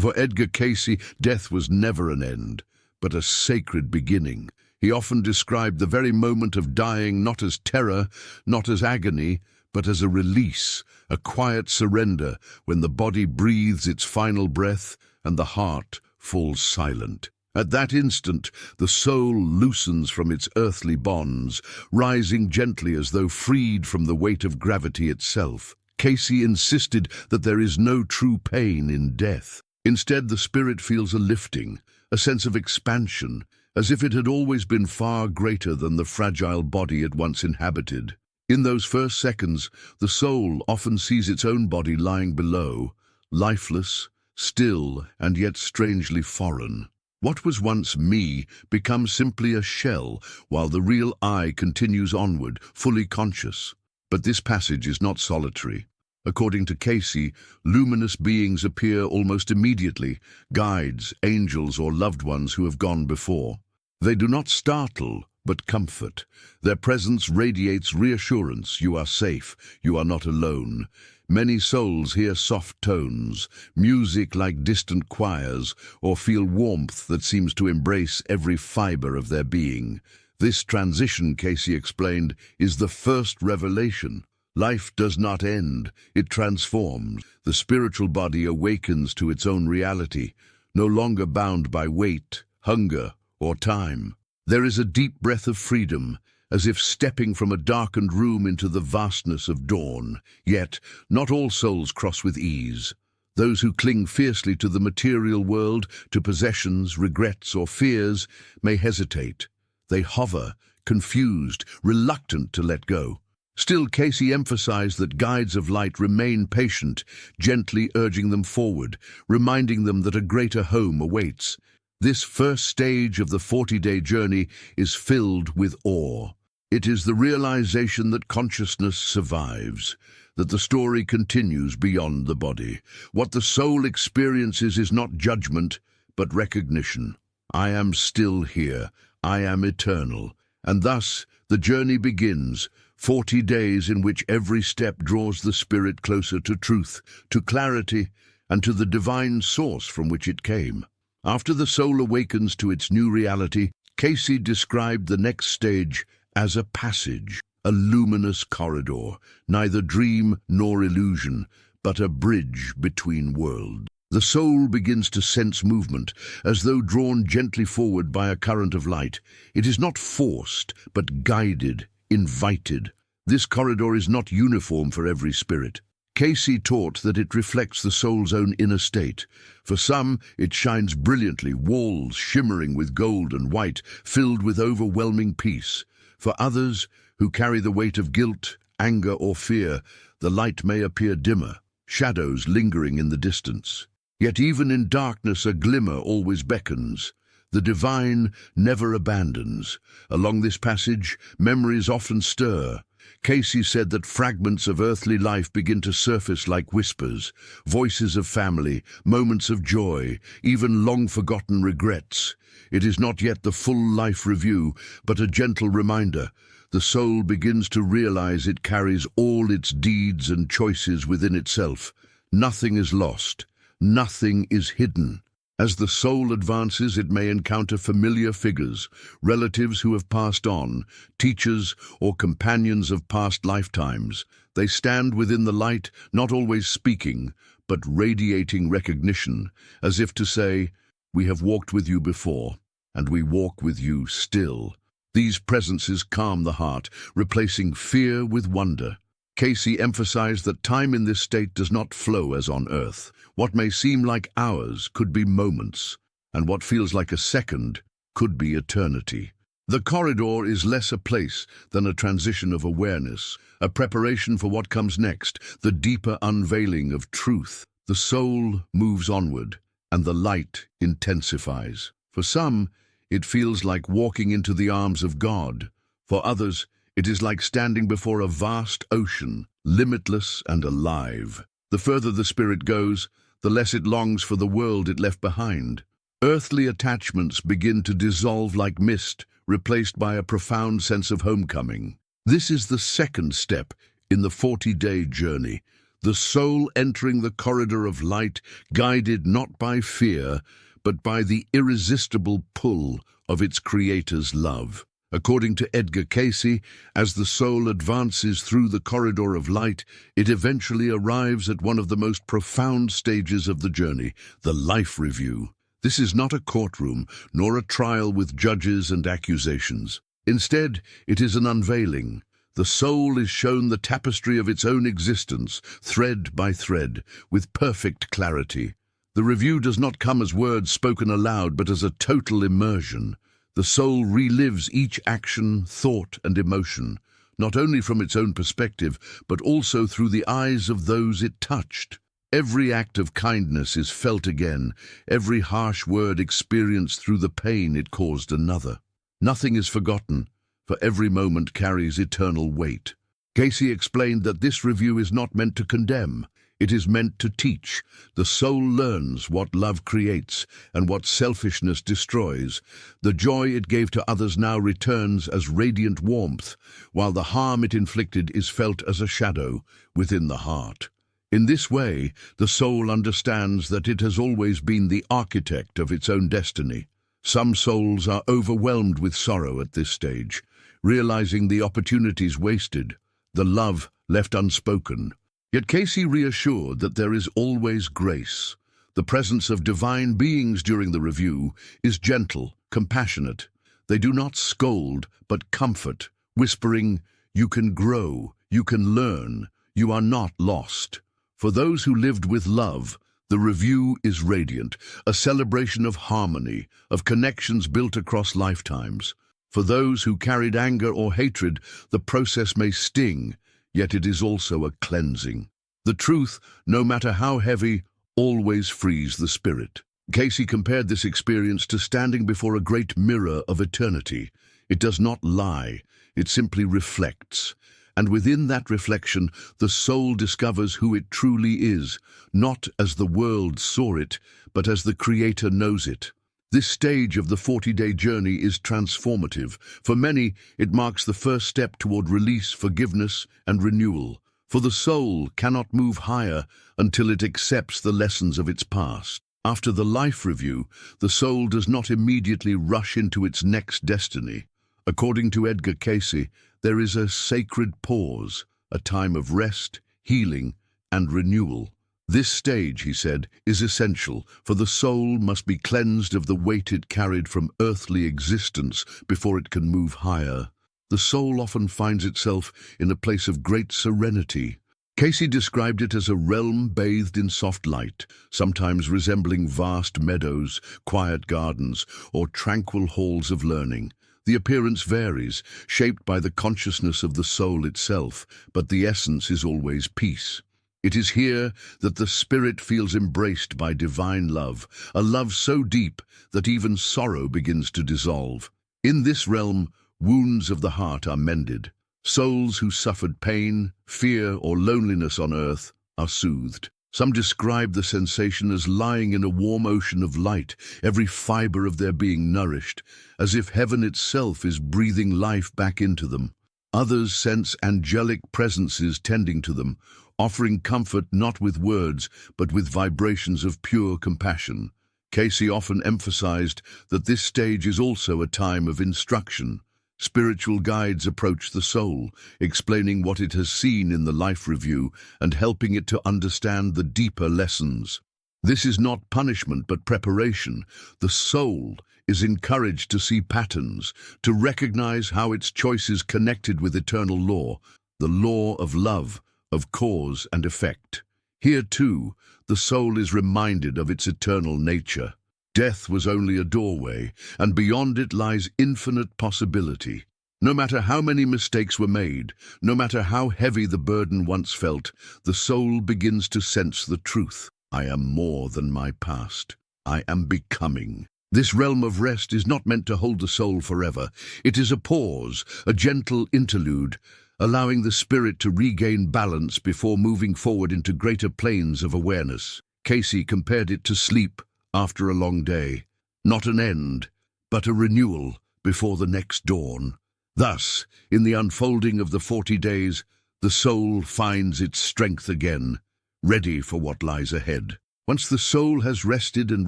For Edgar Cayce, death was never an end, but a sacred beginning. He often described the very moment of dying not as terror, not as agony, but as a release, a quiet surrender when the body breathes its final breath and the heart falls silent. At that instant, the soul loosens from its earthly bonds, rising gently as though freed from the weight of gravity itself. Cayce insisted that there is no true pain in death. Instead, the spirit feels a lifting, a sense of expansion, as if it had always been far greater than the fragile body it once inhabited. In those first seconds, the soul often sees its own body lying below, lifeless, still, and yet strangely foreign. What was once me becomes simply a shell, while the real I continues onward, fully conscious. But this passage is not solitary. According to Cayce, luminous beings appear almost immediately, guides, angels, or loved ones who have gone before. They do not startle, but comfort. Their presence radiates reassurance: you are safe, you are not alone. Many souls hear soft tones, music like distant choirs, or feel warmth that seems to embrace every fiber of their being. This transition, Cayce explained, is the first revelation. Life does not end, it transforms. The spiritual body awakens to its own reality, no longer bound by weight, hunger, or time. There is a deep breath of freedom, as if stepping from a darkened room into the vastness of dawn. Yet, not all souls cross with ease. Those who cling fiercely to the material world, to possessions, regrets, or fears, may hesitate. They hover, confused, reluctant to let go. Still, Cayce emphasized that guides of light remain patient, gently urging them forward, reminding them that a greater home awaits. This first stage of the 40-day journey is filled with awe. It is the realization that consciousness survives, that the story continues beyond the body. What the soul experiences is not judgment, but recognition. I am still here. I am eternal. And thus, the journey begins, 40 days in which every step draws the spirit closer to truth, to clarity, and to the divine source from which it came. After the soul awakens to its new reality, Cayce described the next stage as a passage, a luminous corridor, neither dream nor illusion, but a bridge between worlds. The soul begins to sense movement, as though drawn gently forward by a current of light. It is not forced, but guided, invited. This corridor is not uniform for every spirit. Cayce taught that it reflects the soul's own inner state. For some, it shines brilliantly, walls shimmering with gold and white, filled with overwhelming peace. For others, who carry the weight of guilt, anger, or fear, the light may appear dimmer, shadows lingering in the distance. Yet even in darkness, a glimmer always beckons. The divine never abandons. Along this passage, memories often stir. Cayce said that fragments of earthly life begin to surface like whispers, voices of family, moments of joy, even long-forgotten regrets. It is not yet the full life review, but a gentle reminder. The soul begins to realize it carries all its deeds and choices within itself. Nothing is lost. Nothing is hidden. As the soul advances, it may encounter familiar figures, relatives who have passed on, teachers or companions of past lifetimes. They stand within the light, not always speaking, but radiating recognition, as if to say, "We have walked with you before, and we walk with you still." These presences calm the heart, replacing fear with wonder. Cayce emphasized that time in this state does not flow as on earth. What may seem like hours could be moments, and what feels like a second could be eternity. The corridor is less a place than a transition of awareness, a preparation for what comes next, the deeper unveiling of truth. The soul moves onward, and the light intensifies. For some, it feels like walking into the arms of God. For others, it is like standing before a vast ocean, limitless and alive. The further the spirit goes, the less it longs for the world it left behind. Earthly attachments begin to dissolve like mist, replaced by a profound sense of homecoming. This is the second step in the 40-day journey, the soul entering the corridor of light, guided not by fear, but by the irresistible pull of its creator's love. According to Edgar Cayce, as the soul advances through the corridor of light, it eventually arrives at one of the most profound stages of the journey, the life review. This is not a courtroom, nor a trial with judges and accusations. Instead, it is an unveiling. The soul is shown the tapestry of its own existence, thread by thread, with perfect clarity. The review does not come as words spoken aloud, but as a total immersion. The soul relives each action, thought, and emotion, not only from its own perspective, but also through the eyes of those it touched. Every act of kindness is felt again, every harsh word experienced through the pain it caused another. Nothing is forgotten, for every moment carries eternal weight. Cayce explained that this review is not meant to condemn. It is meant to teach. The soul learns what love creates and what selfishness destroys. The joy it gave to others now returns as radiant warmth, while the harm it inflicted is felt as a shadow within the heart. In this way, the soul understands that it has always been the architect of its own destiny. Some souls are overwhelmed with sorrow at this stage, realizing the opportunities wasted, the love left unspoken. Yet Cayce reassured that there is always grace. The presence of divine beings during the review is gentle, compassionate. They do not scold, but comfort, whispering, "You can grow, you can learn, you are not lost." For those who lived with love, the review is radiant, a celebration of harmony, of connections built across lifetimes. For those who carried anger or hatred, the process may sting, yet it is also a cleansing. The truth, no matter how heavy, always frees the spirit. Cayce compared this experience to standing before a great mirror of eternity. It does not lie, it simply reflects. And within that reflection, the soul discovers who it truly is, not as the world saw it, but as the Creator knows it. This stage of the 40-day journey is transformative. For many, it marks the first step toward release, forgiveness, and renewal. For the soul cannot move higher until it accepts the lessons of its past. After the life review, the soul does not immediately rush into its next destiny. According to Edgar Cayce, there is a sacred pause, a time of rest, healing, and renewal. This stage, he said, is essential, for the soul must be cleansed of the weight it carried from earthly existence before it can move higher. The soul often finds itself in a place of great serenity. Cayce described it as a realm bathed in soft light, sometimes resembling vast meadows, quiet gardens, or tranquil halls of learning. The appearance varies, shaped by the consciousness of the soul itself, but the essence is always peace. It is here that the spirit feels embraced by divine love, a love so deep that even sorrow begins to dissolve. In this realm, wounds of the heart are mended. Souls who suffered pain, fear, or loneliness on earth are soothed. Some describe the sensation as lying in a warm ocean of light, every fiber of their being nourished, as if heaven itself is breathing life back into them. Others sense angelic presences tending to them, offering comfort not with words, but with vibrations of pure compassion. Cayce often emphasized that this stage is also a time of instruction. Spiritual guides approach the soul, explaining what it has seen in the life review and helping it to understand the deeper lessons. This is not punishment but preparation. The soul is encouraged to see patterns, to recognize how its choices connected with eternal law, the law of love, of cause and effect. Here, too, the soul is reminded of its eternal nature. Death was only a doorway, and beyond it lies infinite possibility. No matter how many mistakes were made, no matter how heavy the burden once felt, the soul begins to sense the truth. I am more than my past. I am becoming. This realm of rest is not meant to hold the soul forever. It is a pause, a gentle interlude, allowing the spirit to regain balance before moving forward into greater planes of awareness. Cayce compared it to sleep after a long day, not an end, but a renewal before the next dawn. Thus, in the unfolding of the 40 days, the soul finds its strength again, ready for what lies ahead. Once the soul has rested and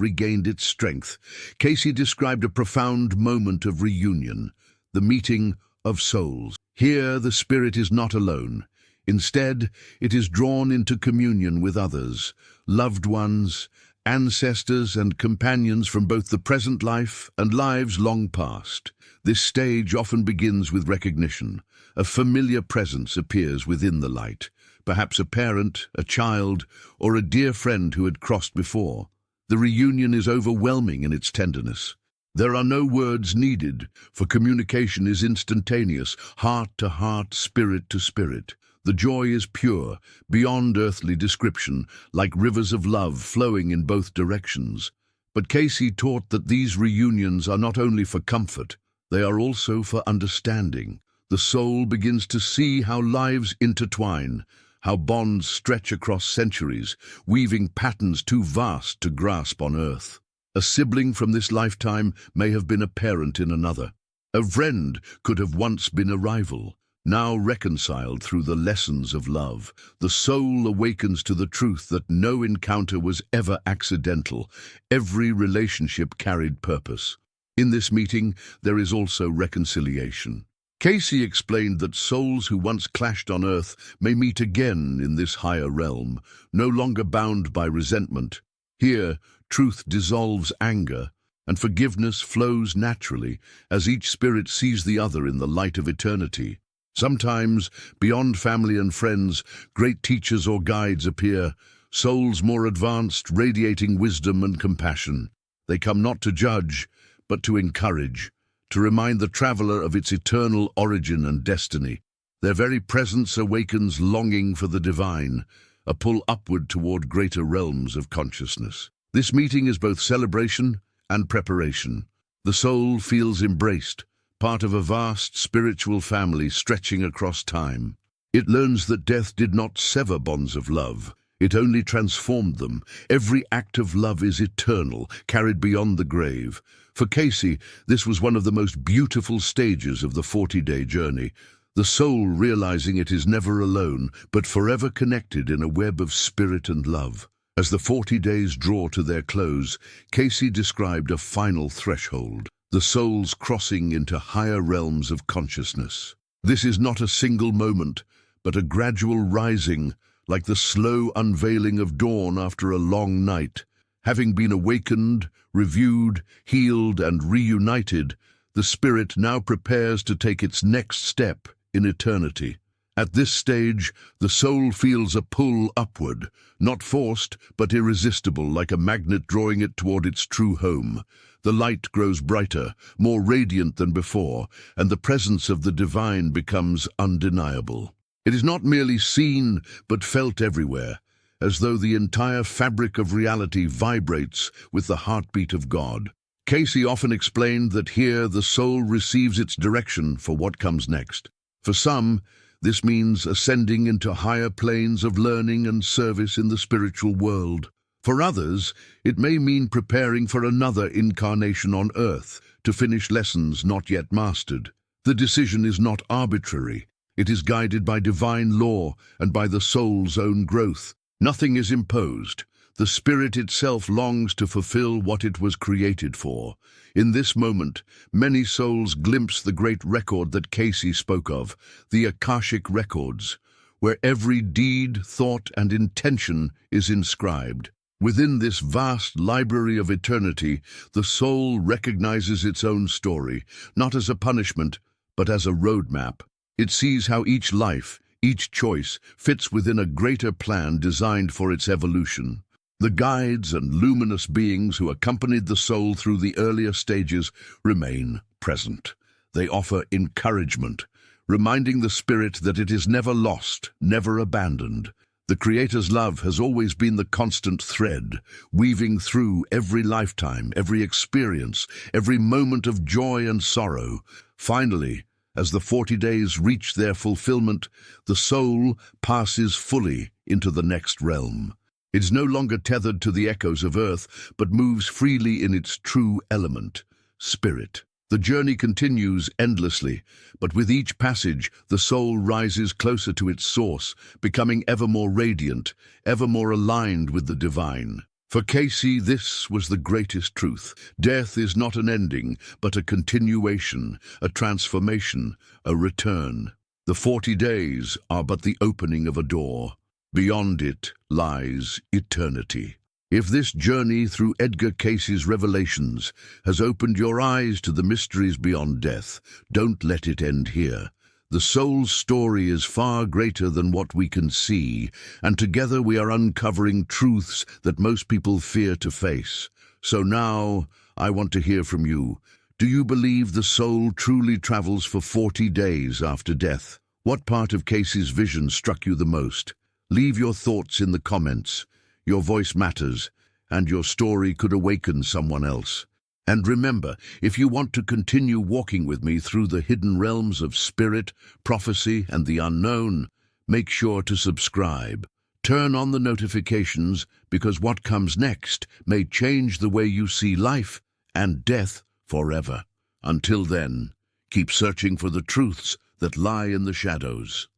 regained its strength, Cayce described a profound moment of reunion, the meeting of souls. Here, the spirit is not alone. Instead, it is drawn into communion with others, loved ones, ancestors and companions from both the present life and lives long past. This stage often begins with recognition. A familiar presence appears within the light, perhaps a parent, a child, or a dear friend who had crossed before. The reunion is overwhelming in its tenderness. There are no words needed, for communication is instantaneous, heart to heart, spirit to spirit. The joy is pure, beyond earthly description, like rivers of love flowing in both directions. But Cayce taught that these reunions are not only for comfort, they are also for understanding. The soul begins to see how lives intertwine, how bonds stretch across centuries, weaving patterns too vast to grasp on earth. A sibling from this lifetime may have been a parent in another. A friend could have once been a rival. Now reconciled through the lessons of love, the soul awakens to the truth that no encounter was ever accidental. Every relationship carried purpose. In this meeting, there is also reconciliation. Cayce explained that souls who once clashed on earth may meet again in this higher realm, no longer bound by resentment. Here, truth dissolves anger, and forgiveness flows naturally as each spirit sees the other in the light of eternity. Sometimes, beyond family and friends, great teachers or guides appear, souls more advanced, radiating wisdom and compassion. They come not to judge, but to encourage, to remind the traveler of its eternal origin and destiny. Their very presence awakens longing for the divine, a pull upward toward greater realms of consciousness. This meeting is both celebration and preparation. The soul feels embraced, part of a vast spiritual family stretching across time. It learns that death did not sever bonds of love. It only transformed them. Every act of love is eternal, carried beyond the grave. For Cayce, this was one of the most beautiful stages of the 40-day journey, the soul realizing it is never alone, but forever connected in a web of spirit and love. As the 40 days draw to their close, Cayce described a final threshold, the soul's crossing into higher realms of consciousness. This is not a single moment, but a gradual rising, like the slow unveiling of dawn after a long night. Having been awakened, reviewed, healed, and reunited, the spirit now prepares to take its next step in eternity. At this stage, the soul feels a pull upward, not forced, but irresistible, like a magnet drawing it toward its true home. The light grows brighter, more radiant than before, and the presence of the divine becomes undeniable. It is not merely seen, but felt everywhere, as though the entire fabric of reality vibrates with the heartbeat of God. Cayce often explained that here the soul receives its direction for what comes next. For some, this means ascending into higher planes of learning and service in the spiritual world. For others, it may mean preparing for another incarnation on earth to finish lessons not yet mastered. The decision is not arbitrary. It is guided by divine law and by the soul's own growth. Nothing is imposed. The spirit itself longs to fulfill what it was created for. In this moment, many souls glimpse the great record that Cayce spoke of, the Akashic records, where every deed, thought, and intention is inscribed. Within this vast library of eternity, the soul recognizes its own story, not as a punishment, but as a roadmap. It sees how each life, each choice, fits within a greater plan designed for its evolution. The guides and luminous beings who accompanied the soul through the earlier stages remain present. They offer encouragement, reminding the spirit that it is never lost, never abandoned. The Creator's love has always been the constant thread, weaving through every lifetime, every experience, every moment of joy and sorrow. Finally, as the 40 days reach their fulfillment, the soul passes fully into the next realm. It is no longer tethered to the echoes of earth, but moves freely in its true element, spirit. The journey continues endlessly, but with each passage, the soul rises closer to its source, becoming ever more radiant, ever more aligned with the divine. For Cayce, this was the greatest truth. Death is not an ending, but a continuation, a transformation, a return. The 40 days are but the opening of a door. Beyond it lies eternity. If this journey through Edgar Cayce's revelations has opened your eyes to the mysteries beyond death, don't let it end here. The soul's story is far greater than what we can see, and together we are uncovering truths that most people fear to face. So now, I want to hear from you. Do you believe the soul truly travels for 40 days after death? What part of Cayce's vision struck you the most? Leave your thoughts in the comments. Your voice matters, and your story could awaken someone else. And remember, if you want to continue walking with me through the hidden realms of spirit, prophecy, and the unknown, make sure to subscribe. Turn on the notifications, because what comes next may change the way you see life and death forever. Until then, keep searching for the truths that lie in the shadows.